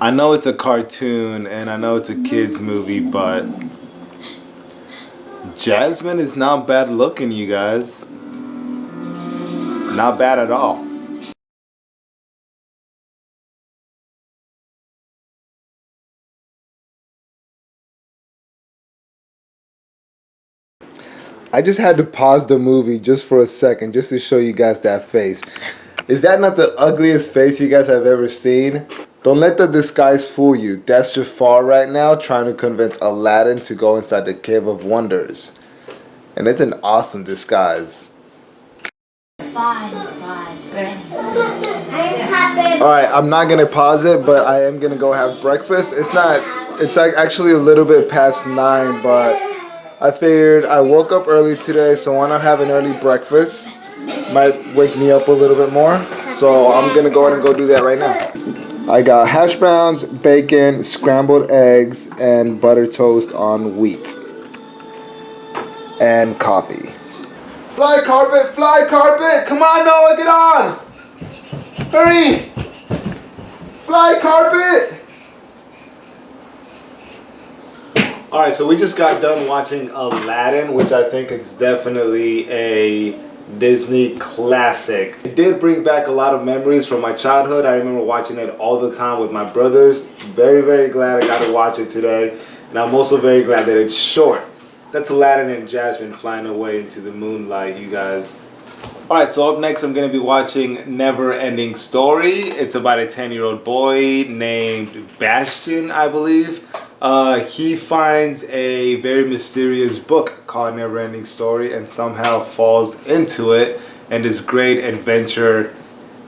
I know it's a cartoon and I know it's a kid's movie, but Jasmine is not bad looking, you guys. Not bad at all. I just had to pause the movie just for a second just to show you guys that face. Is that not the ugliest face you guys have ever seen? Don't let the disguise fool you. That's Jafar right now trying to convince Aladdin to go inside the Cave of Wonders. And it's an awesome disguise. Alright, I'm not gonna pause it, but I am gonna go have breakfast. It's like actually a little bit past 9, but I figured I woke up early today, so why not have an early breakfast? Might wake me up a little bit more. So I'm gonna go ahead and go do that right now. I got hash browns, bacon, scrambled eggs, and butter toast on wheat. And coffee. Fly carpet, fly carpet! Come on, Noah, get on! Hurry! Fly carpet! Alright, so we just got done watching Aladdin, which I think is definitely a Disney classic. It did bring back a lot of memories from my childhood. I remember watching it all the time with my brothers. Very, very glad I got to watch it today. And I'm also very glad that it's short. That's Aladdin and Jasmine flying away into the moonlight, you guys. Alright, so up next I'm going to be watching Never Ending Story. It's about a 10-year-old boy named Bastian, I believe. He finds a very mysterious book called Never Ending Story and somehow falls into it, and this great adventure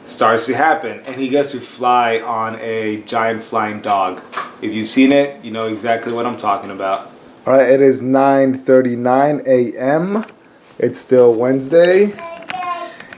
starts to happen, and he gets to fly on a giant flying dog. If you've seen it, you know exactly what I'm talking about. Alright, it is 9:39 a.m. It's still Wednesday.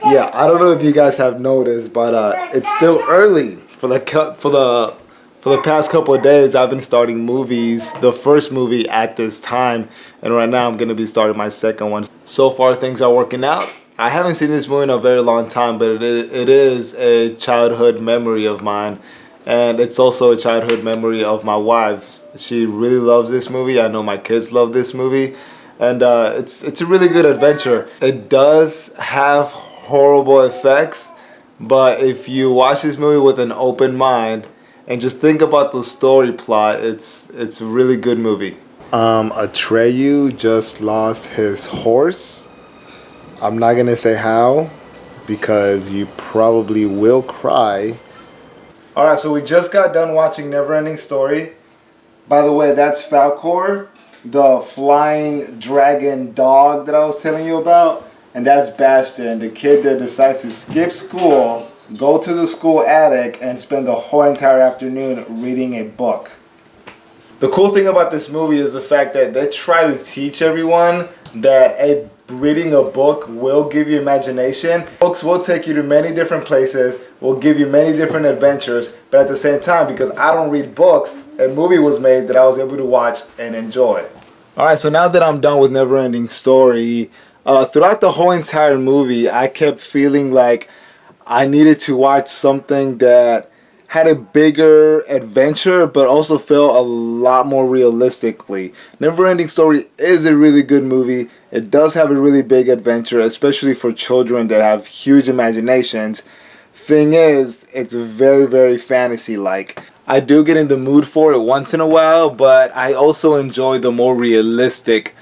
Yeah, I don't know if you guys have noticed, but it's still early. For the past couple of days, I've been starting movies, the first movie at this time, and right now I'm going to be starting my second one. So far, things are working out. I haven't seen this movie in a very long time, but it is a childhood memory of mine, and it's also a childhood memory of my wife's. She really loves this movie. I know my kids love this movie, and it's a really good adventure. It does have horrible effects, but if you watch this movie with an open mind and just think about the story plot, it's a really good movie. Atreyu just lost his horse. I'm not gonna say how, because you probably will cry. Alright, so we just got done watching Never Ending Story. By the way, that's Falcor, the flying dragon dog that I was telling you about. And that's Bastian, the kid that decides to skip school, go to the school attic, and spend the whole entire afternoon reading a book. The cool thing about this movie is the fact that they try to teach everyone that reading a book will give you imagination. Books will take you to many different places, will give you many different adventures, but at the same time, because I don't read books, a movie was made that I was able to watch and enjoy. Alright, so now that I'm done with Never Ending Story, throughout the whole entire movie, I kept feeling like I needed to watch something that had a bigger adventure, but also felt a lot more realistically. Never Ending Story is a really good movie. It does have a really big adventure, especially for children that have huge imaginations. Thing is, it's very, very fantasy-like. I do get in the mood for it once in a while, but I also enjoy the more realistic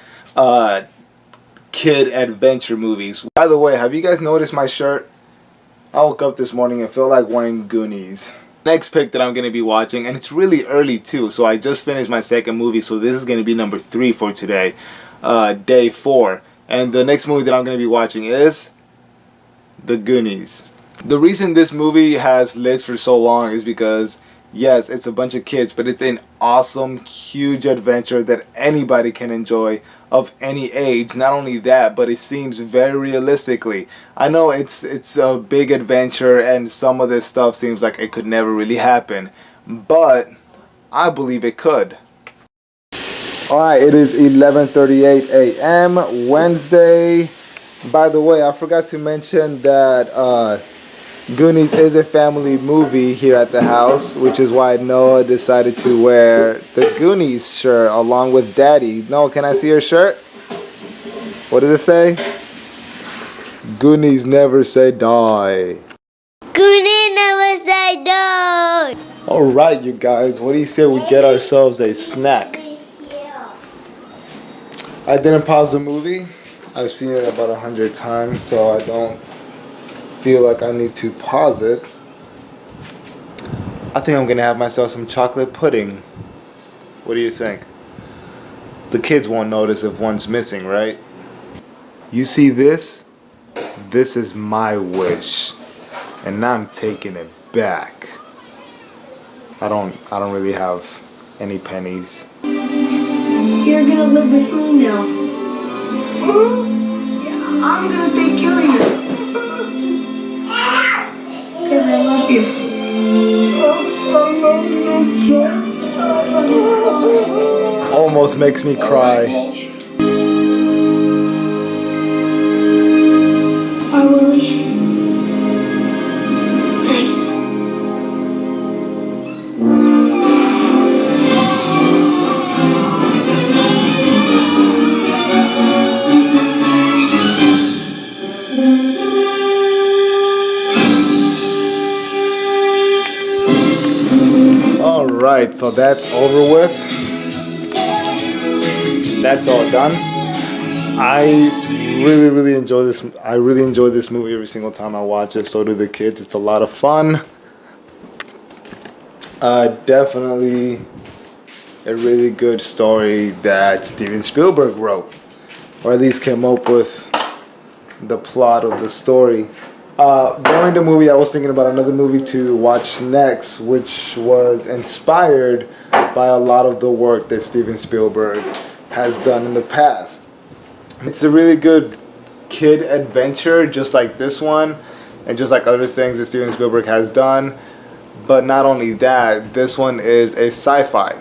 kid adventure movies. By the way, have you guys noticed my shirt? I woke up this morning and feel like wearing Goonies. Next pick that I'm going to be watching, and it's really early too, so I just finished my second movie, so this is going to be number 3 for today, day 4. And the next movie that I'm going to be watching is The Goonies. The reason this movie has lived for so long is because, yes, it's a bunch of kids, but it's an awesome, huge adventure that anybody can enjoy of any age. Not only that, but it seems very realistically. I know it's a big adventure and some of this stuff seems like it could never really happen, but I believe it could. Alright, it is 11:38 a.m. Wednesday. By the way, I forgot to mention that Goonies is a family movie here at the house, which is why Noah decided to wear the Goonies shirt along with Daddy. Noah, can I see your shirt? What does it say? Goonies never say die. Goonies never say die. Alright, you guys, what do you say we get ourselves a snack? I didn't pause the movie. I've seen it about 100 times, so I don't feel like I need to pause it. I think I'm gonna have myself some chocolate pudding. What do you think? The kids won't notice if one's missing, right? You see this? This is my wish, and I'm taking it back. I don't really have any pennies. You're gonna live with me now. Yeah, I'm gonna take care of you. Cause I love you. Almost makes me cry. Hi, Willie. Thanks. Alright, so that's over with. That's all done. I really enjoy this. I really enjoy this movie every single time I watch it. So do the kids. It's a lot of fun. Definitely a really good story that Steven Spielberg wrote, or at least came up with the plot of the story. During the movie, I was thinking about another movie to watch next, which was inspired by a lot of the work that Steven Spielberg has done in the past. It's a really good kid adventure, just like this one, and just like other things that Steven Spielberg has done. But not only that, this one is a sci-fi,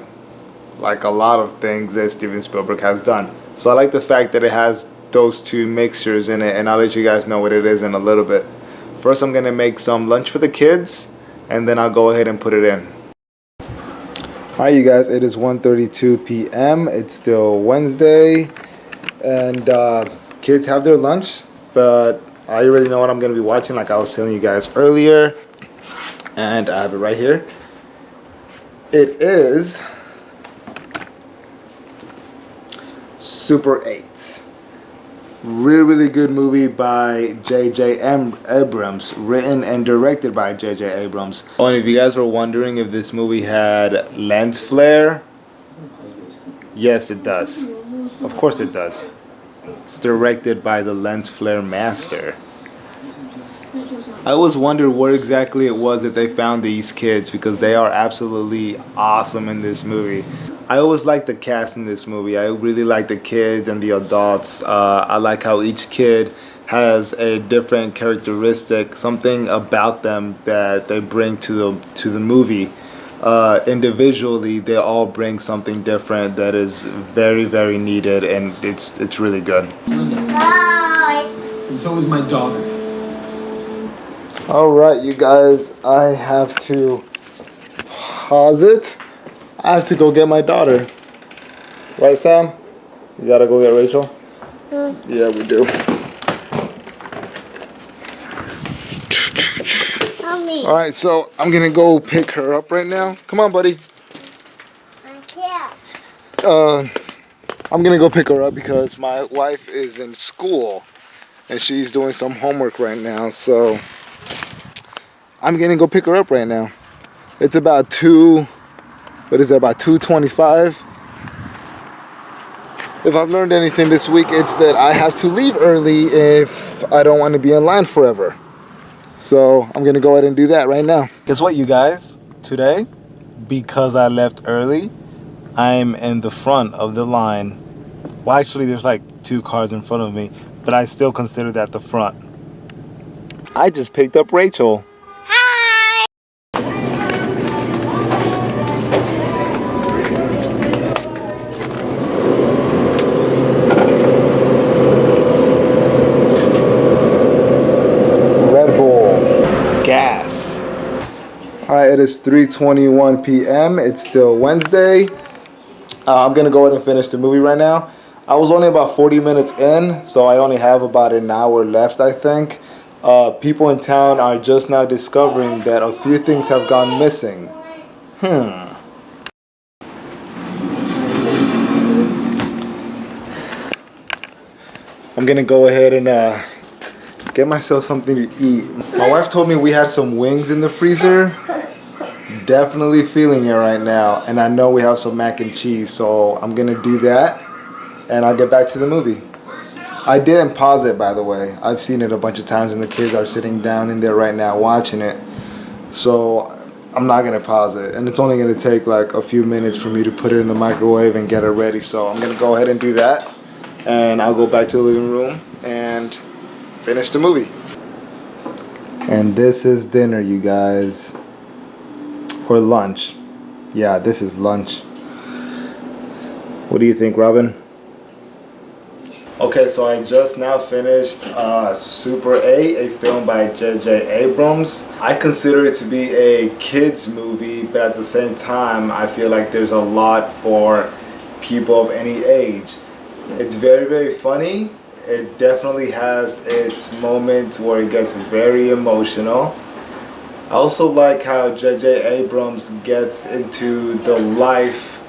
like a lot of things that Steven Spielberg has done. So I like the fact that it has those two mixtures in it, and I'll let you guys know what it is in a little bit. First, I'm gonna make some lunch for the kids, and then I'll go ahead and put it in. Alright, you guys, it is 1:32 p.m. It's still Wednesday, and kids have their lunch, but I already know what I'm gonna be watching, like I was telling you guys earlier, and I have it right here. It is Super 8. Really good movie by J.J. Abrams, written and directed by J.J. Abrams. Oh, and if you guys were wondering if this movie had lens flare, yes it does. Of course it does. It's directed by the lens flare master. I always wondered where exactly it was that they found these kids, because they are absolutely awesome in this movie. I always like the cast in this movie. I really like the kids and the adults. I like how each kid has a different characteristic, something about them that they bring to the movie. Individually, they all bring something different that is very needed, and it's really good. Bye. And so is my daughter. Alright, you guys, I have to pause it. I have to go get my daughter. Right, Sam? You gotta go get Rachel? Yeah, we do. Mommy. Alright, so I'm gonna go pick her up right now. Come on, buddy. I can't. I'm gonna go pick her up because my wife is in school and she's doing some homework right now, so I'm gonna go pick her up right now. It's about 2:25. If I've learned anything this week, it's that I have to leave early if I don't want to be in line forever. So I'm gonna go ahead and do that right now. Guess what, you guys? Today, because I left early, I'm in the front of the line. Well, actually, there's like 2 cars in front of me, but I still consider that the front. I just picked up Rachel. Hi. is 3:21 p.m. It's still Wednesday. I'm gonna go ahead and finish the movie right now. I was only about 40 minutes in, so I only have about an hour left, I think. People in town are just now discovering that a few things have gone missing. I'm gonna go ahead and get myself something to eat. My wife told me we had some wings in the freezer. Definitely feeling it right now. And I know we have some mac and cheese, so I'm gonna do that and I'll get back to the movie. I didn't pause it, by the way. I've seen it a bunch of times and the kids are sitting down in there right now watching it. So I'm not gonna pause it. And it's only gonna take like a few minutes for me to put it in the microwave and get it ready. So I'm gonna go ahead and do that. And I'll go back to the living room and finish the movie. And this is dinner, you guys. Or lunch. Yeah, this is lunch. What do you think, Robin? Okay, so I just now finished Super 8, a film by J.J. Abrams. I consider it to be a kids movie, but at the same time, I feel like there's a lot for people of any age. It's very, very funny. It definitely has its moments where it gets very emotional. I also like how J.J. Abrams gets into the life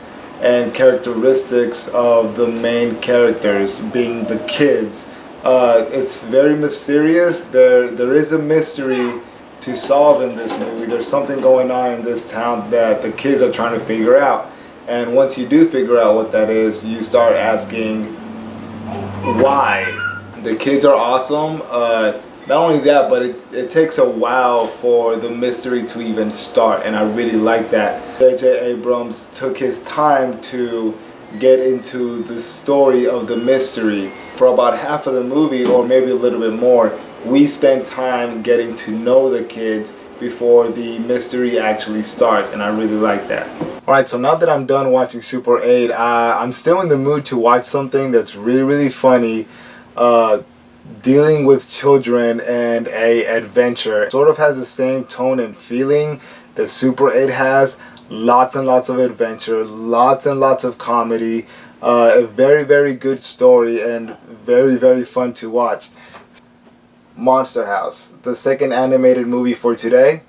and characteristics of the main characters, being the kids. It's very mysterious. There is a mystery to solve in this movie. There's something going on in this town that the kids are trying to figure out. And once you do figure out what that is, you start asking why. The kids are awesome. Not only that, but it takes a while for the mystery to even start, and I really like that. J.J. Abrams took his time to get into the story of the mystery. For about half of the movie, or maybe a little bit more, we spent time getting to know the kids before the mystery actually starts, and I really like that. Alright, so now that I'm done watching Super 8, I'm still in the mood to watch something that's really, really funny. Dealing with children and a adventure. It sort of has the same tone and feeling that Super 8 has. Lots and lots of adventure, lots and lots of comedy, a very, very good story, and very, very fun to watch. Monster House, the second animated movie for today.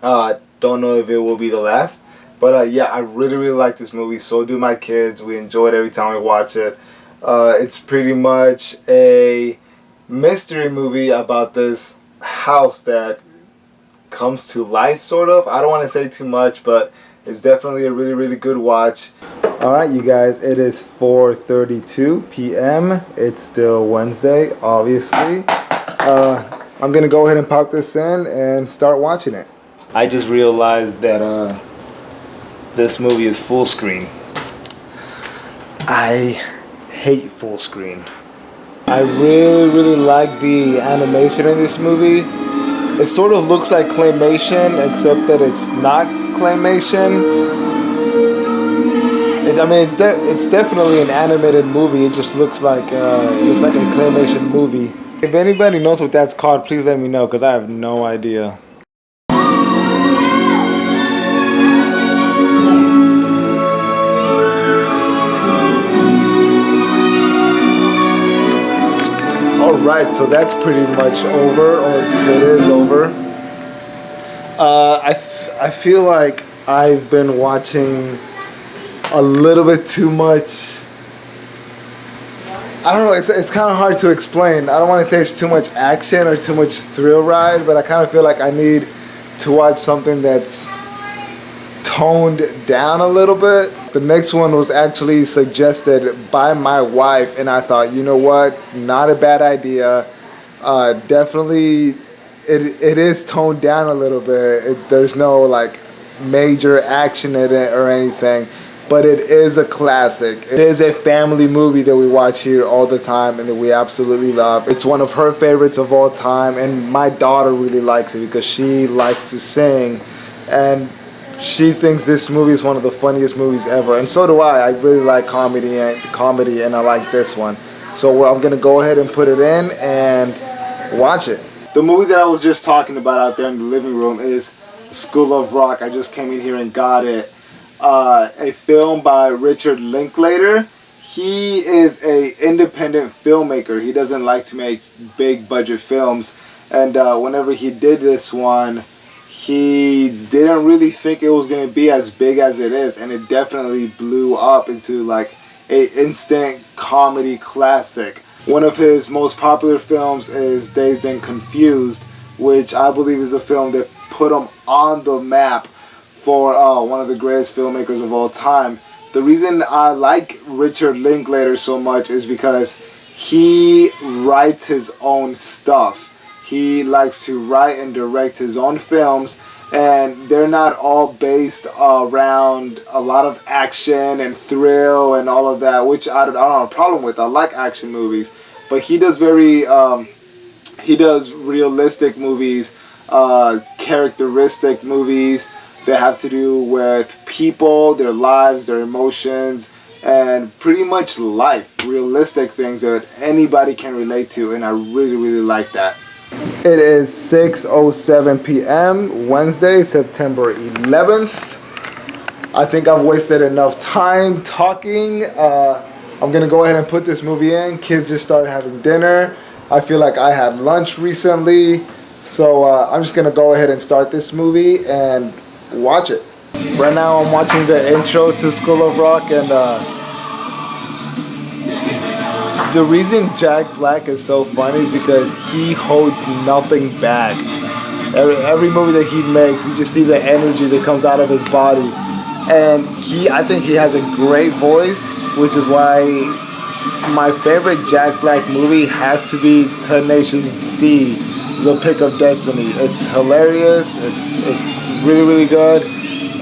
Don't know if it will be the last, but yeah, I really, really like this movie. So do my kids. We enjoy it every time we watch it. It's pretty much a mystery movie about this house that comes to life, sort of. I don't want to say too much, but it's definitely a really, really good watch. Alright, you guys, it is 4:32 p.m. It's still Wednesday, obviously. I'm going to go ahead and pop this in and start watching it. I just realized that this movie is full screen. I hate full screen. I really, really like the animation in this movie. It sort of looks like claymation, except that it's not claymation. It's definitely an animated movie. It just looks like a claymation movie. If anybody knows what that's called, please let me know, because I have no idea. Alright, so that's pretty much over, or it is over. I feel like I've been watching a little bit too much. I don't know, it's kind of hard to explain. I don't want to say it's too much action or too much thrill ride, but I kind of feel like I need to watch something that's toned down a little bit. The next one was actually suggested by my wife, and I thought, you know what, not a bad idea. Definitely, it is toned down a little bit. There's no like major action in it or anything, but it is a classic. It is a family movie that we watch here all the time and that we absolutely love. It's one of her favorites of all time, and my daughter really likes it because she likes to sing, and she thinks this movie is one of the funniest movies ever, and so do I. I really like comedy, and I like this one. So I'm gonna go ahead and put it in and watch it. The movie that I was just talking about out there in the living room is School of Rock. I just came in here and got it. A film by Richard Linklater. He is a independent filmmaker. He doesn't like to make big budget films, and whenever he did this one, he didn't really think it was going to be as big as it is, and it definitely blew up into like a instant comedy classic. One of his most popular films is Dazed and Confused, which I believe is a film that put him on the map for one of the greatest filmmakers of all time. The reason I like Richard Linklater so much is because he writes his own stuff. He likes to write and direct his own films, and they're not all based around a lot of action and thrill and all of that, which I don't have a problem with. I like action movies, but he does realistic movies, characteristic movies that have to do with people, their lives, their emotions, and pretty much life. Realistic things that anybody can relate to, and I really, really like that. It is 6:07 p.m. Wednesday, September 11th. I think I've wasted enough time talking. I'm gonna go ahead and put this movie in. Kids just started having dinner. I feel like I had lunch recently, so I'm just gonna go ahead and start this movie and watch it. Right now I'm watching the intro to School of Rock, and the reason Jack Black is so funny is because he holds nothing back. Every movie that he makes, you just see the energy that comes out of his body. And I think he has a great voice, which is why my favorite Jack Black movie has to be Tenacious D, The Pick of Destiny. It's hilarious, it's really, really good.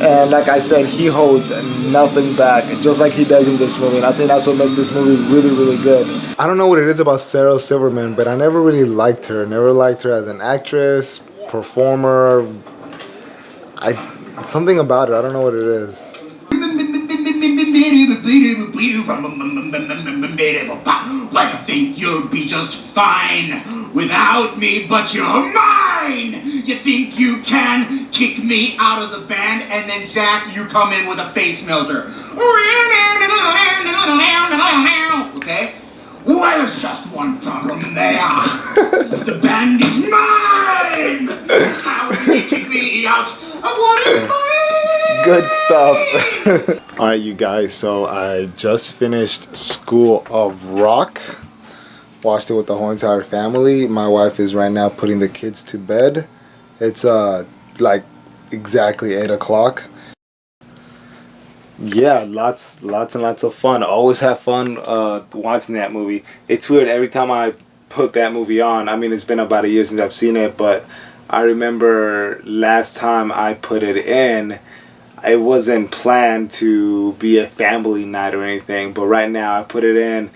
And like I said, he holds nothing back, just like he does in this movie. And I think that's what makes this movie really, really good. I don't know what it is about Sarah Silverman, but I never really liked her. Never liked her as an actress, performer. Something about it. I don't know what it is. Well, you think you'll be just fine without me, but you're mine! You think you can kick me out of the band, and then, Zach, you come in with a face melter. Okay? Well, there's just one problem there. The band is mine! How can you kick me out? I want it mine! Good stuff. Alright, you guys, so I just finished School of Rock. Watched it with the whole entire family. My wife is right now putting the kids to bed. It's like exactly 8 o'clock. Yeah, lots and lots of fun. I always have fun watching that movie. It's weird, every time I put that movie on, I mean, it's been about a year since I've seen it, but I remember last time I put it in, it wasn't planned to be a family night or anything, but right now I put it in,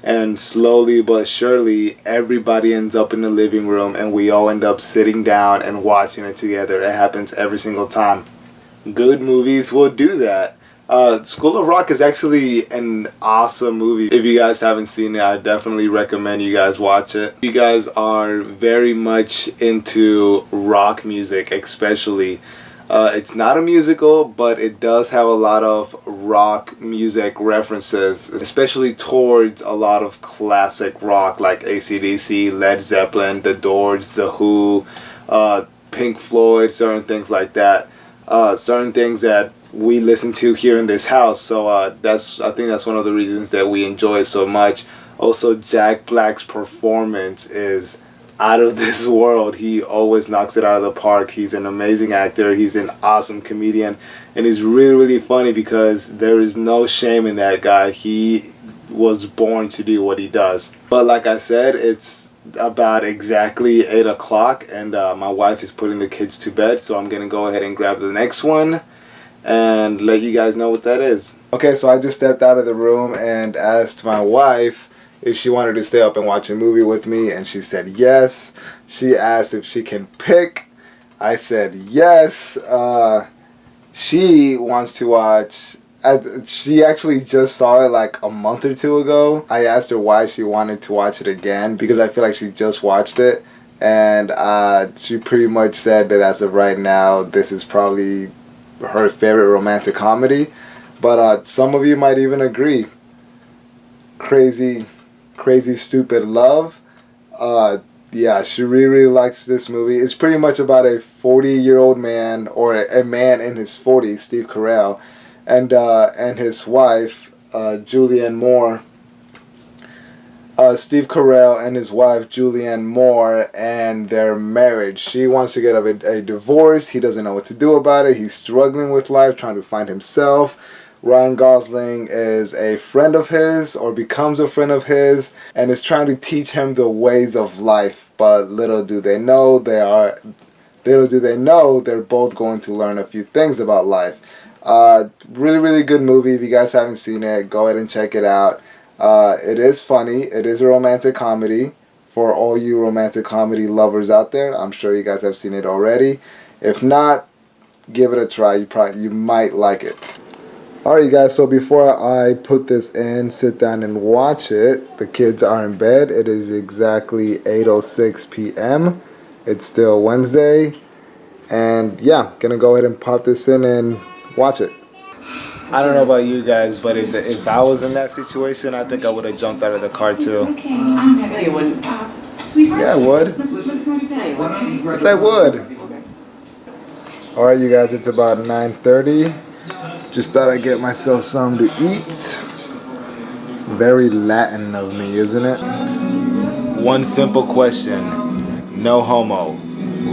and slowly but surely everybody ends up in the living room and we all end up sitting down and watching it together. It happens every single time. Good movies will do that. School of Rock is actually an awesome movie. If you guys haven't seen it, I definitely recommend you guys watch it. If you guys are very much into rock music, especially. It's not a musical, but it does have a lot of rock music references, especially towards a lot of classic rock like AC/DC, Led Zeppelin, The Doors, The Who, Pink Floyd, certain things like that. Certain things that we listen to here in this house. So I think that's one of the reasons that we enjoy it so much. Also, Jack Black's performance is out of this world. He always knocks it out of the park. He's an amazing actor. He's an awesome comedian, and he's really, really funny because there is no shame in that guy. He was born to do what he does. But like I said, it's about exactly 8 o'clock, and my wife is putting the kids to bed, so I'm gonna go ahead and grab the next one and let you guys know what that is. Okay, so I just stepped out of the room and asked my wife if she wanted to stay up and watch a movie with me, and she said yes. She asked if she can pick. I said yes. She wants to watch, she actually just saw it like a month or two ago. I asked her why she wanted to watch it again, because I feel like she just watched it and she pretty much said that as of right now, this is probably her favorite romantic comedy. But some of you might even agree. Crazy Stupid Love. Yeah, she really likes this movie. It's pretty much about a 40-year-old man, or a man in his 40s, Steve Carell, and his wife, Julianne Moore. Steve Carell and his wife, Julianne Moore, and their marriage. She wants to get a divorce. He doesn't know what to do about it. He's struggling with life, trying to find himself. Ryan Gosling is a friend of his, or becomes a friend of his, and is trying to teach him the ways of life. But little do they know they're both going to learn a few things about life. Really, really good movie. If you guys haven't seen it, go ahead and check it out. It is funny. It is a romantic comedy. For all you romantic comedy lovers out there, I'm sure you guys have seen it already. If not, give it a try. You might like it. Alright, you guys, so before I put this in, sit down and watch it, the kids are in bed. It is exactly 8:06 p.m. It's still Wednesday. And yeah, gonna go ahead and pop this in and watch it. I don't know about you guys, but if I was in that situation, I think I would have jumped out of the car too. No, you wouldn't. Yeah, I would. Yes, I would. Alright, you guys, it's about 9:30. Just thought I'd get myself something to eat. Very Latin of me, isn't it? One simple question. No homo.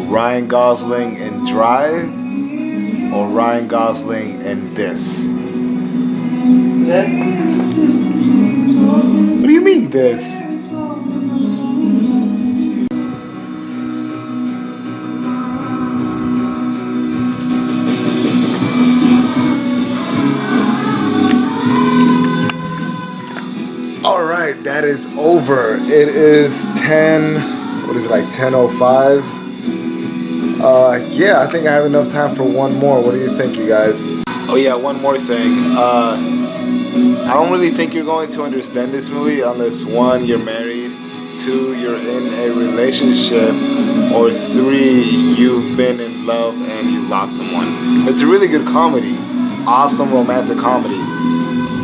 Ryan Gosling in Drive or Ryan Gosling in this? This? What do you mean this? Alright, that is over. It is 10:05? Yeah, I think I have enough time for one more. What do you think, you guys? Oh yeah, one more thing. I don't really think you're going to understand this movie unless 1, you're married, 2, you're in a relationship, or 3, you've been in love and you lost someone. It's a really good comedy. Awesome romantic comedy.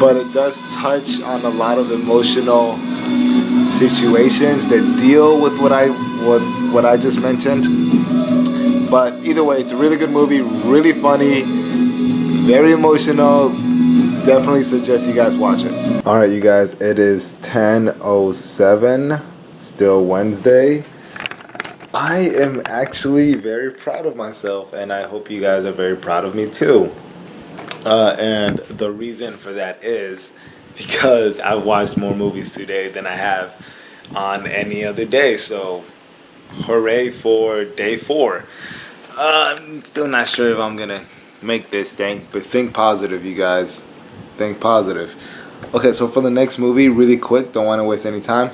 But it does touch on a lot of emotional situations that deal with what I just mentioned. But either way, it's a really good movie, really funny, very emotional. Definitely suggest you guys watch it. Alright, you guys, it is 10:07, still Wednesday. I am actually very proud of myself, and I hope you guys are very proud of me too. And the reason for that is because I watched more movies today than I have on any other day. So, hooray for day 4. I'm still not sure if I'm gonna make this thing, but think positive, you guys. Think positive. Okay, so for the next movie, really quick, don't want to waste any time.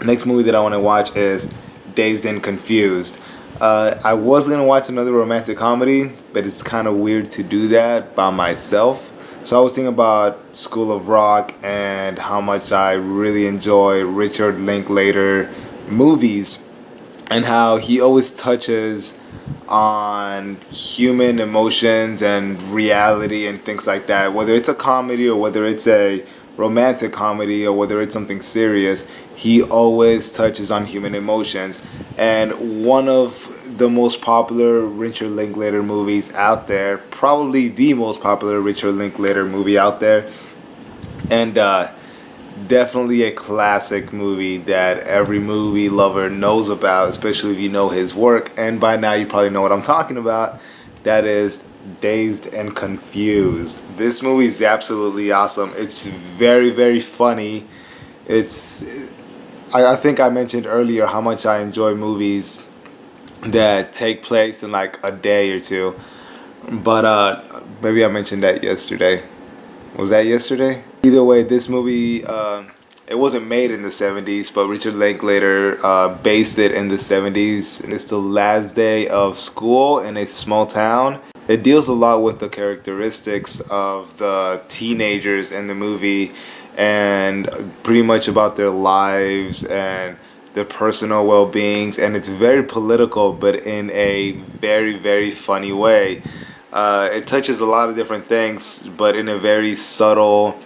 Next movie that I want to watch is Dazed and Confused. I was going to watch another romantic comedy, but it's kind of weird to do that by myself. So I was thinking about School of Rock and how much I really enjoy Richard Linklater movies, and how he always touches on human emotions and reality and things like that. Whether it's a comedy or whether it's a romantic comedy or whether it's something serious, he always touches on human emotions. And one of the most popular Richard Linklater movies out there, probably the most popular Richard Linklater movie out there, and definitely a classic movie that every movie lover knows about, especially if you know his work. And by now you probably know what I'm talking about. That is Dazed and Confused. This movie is absolutely awesome. It's very, very funny. I think I mentioned earlier how much I enjoy movies that take place in like a day or two. But maybe I mentioned that yesterday. Was that yesterday? Either way, this movie, it wasn't made in the 70s, but Richard Linklater based it in the 70s. And it's the last day of school in a small town. It deals a lot with the characteristics of the teenagers in the movie, and pretty much about their lives and their personal well-beings, and it's very political, but in a very, very funny way. It touches a lot of different things, but in a very subtle,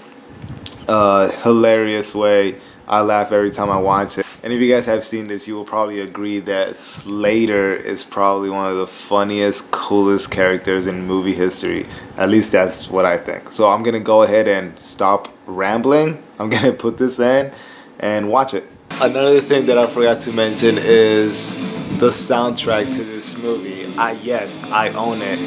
hilarious way. I laugh every time I watch it. And if you guys have seen this, you will probably agree that Slater is probably one of the funniest, coolest characters in movie history. At least that's what I think. So I'm gonna go ahead and stop rambling. I'm gonna put this in and watch it. Another thing that I forgot to mention is the soundtrack to this movie. Yes, I own it.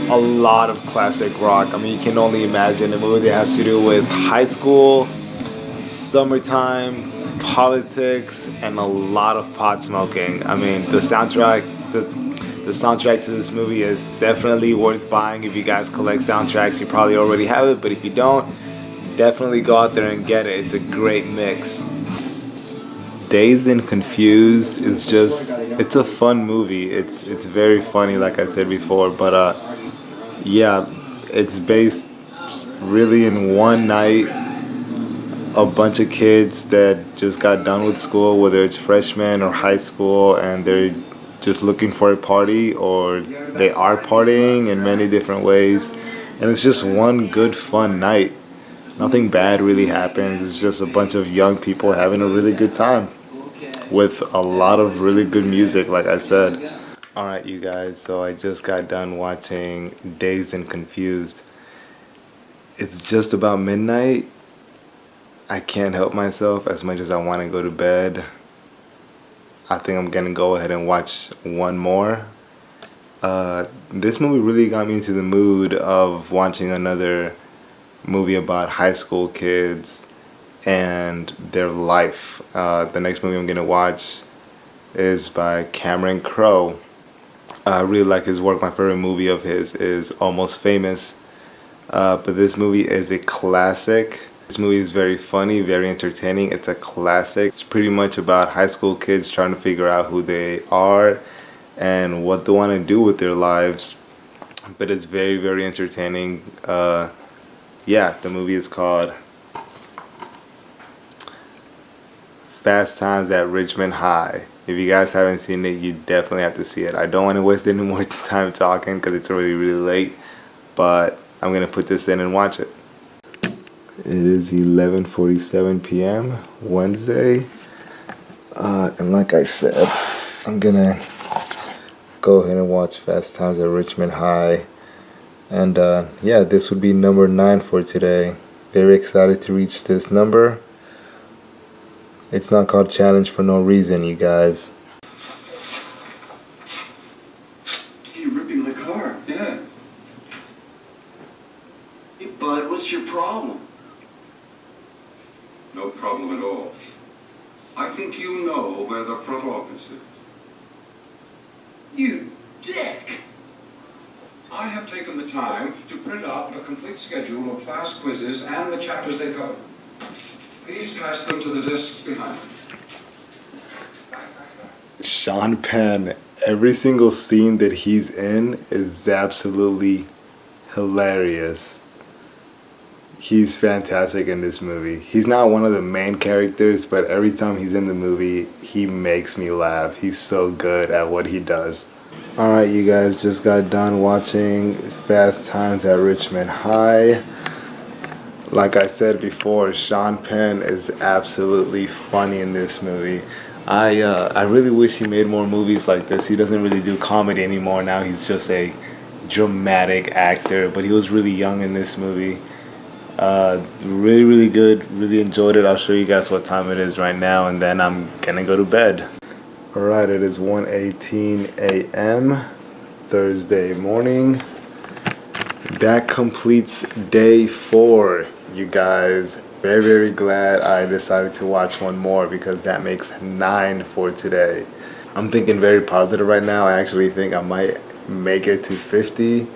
A lot of classic rock. I mean, you can only imagine a movie that has to do with high school, summertime, politics, and a lot of pot smoking. I mean, the soundtrack to this movie is definitely worth buying. If you guys collect soundtracks, you probably already have it, but if you don't, definitely go out there and get it. It's a great mix. Dazed and Confused is just, it's a fun movie. It's very funny, like I said before, but yeah, it's based really in one night. A bunch of kids that just got done with school, whether it's freshmen or high school, and they're just looking for a party, or they are partying in many different ways, and it's just one good fun night. Nothing bad really happens. It's just a bunch of young people having a really good time with a lot of really good music, like I said. Alright, you guys, so I just got done watching Dazed and Confused. It's just about midnight. I can't help myself as much as I want to go to bed. I think I'm gonna go ahead and watch one more. This movie really got me into the mood of watching another movie about high school kids and their life. The next movie I'm gonna watch is by Cameron Crowe. I really like his work. My favorite movie of his is Almost Famous. But this movie is a classic. This movie is very funny, very entertaining. It's a classic. It's pretty much about high school kids trying to figure out who they are and what they want to do with their lives. But it's very, very entertaining. Yeah, the movie is called Fast Times at Richmond High. If you guys haven't seen it, you definitely have to see it. I don't want to waste any more time talking because it's already really late. But I'm going to put this in and watch it. It is 11:47 p.m. Wednesday, and like I said, I'm gonna go ahead and watch Fast Times at Richmond High, and yeah, this would be number 9 for today. Very excited to reach this number. It's not called challenge for no reason, you guys. You're ripping the car. Yeah. Hey, bud, what's your problem? No problem at all. I think you know where the front office is. You dick! I have taken the time to print out a complete schedule of class quizzes and the chapters they cover. Please pass them to the desk behind. Sean Penn, every single scene that he's in is absolutely hilarious. He's fantastic in this movie. He's not one of the main characters, but every time he's in the movie, he makes me laugh. He's so good at what he does. Alright, you guys, just got done watching Fast Times at Richmond High. Like I said before, Sean Penn is absolutely funny in this movie. I really wish he made more movies like this. He doesn't really do comedy anymore. Now he's just a dramatic actor, but he was really young in this movie. Really, really good. Really enjoyed it. I'll show you guys what time it is right now, and then I'm gonna go to bed. Alright, it is 1:18 a.m. Thursday morning. That completes day 4, you guys. Very, very glad I decided to watch one more because that makes 9 for today. I'm thinking very positive right now. I actually think I might make it to 50.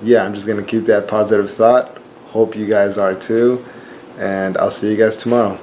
Yeah, I'm just gonna keep that positive thought. Hope you guys are too, and I'll see you guys tomorrow.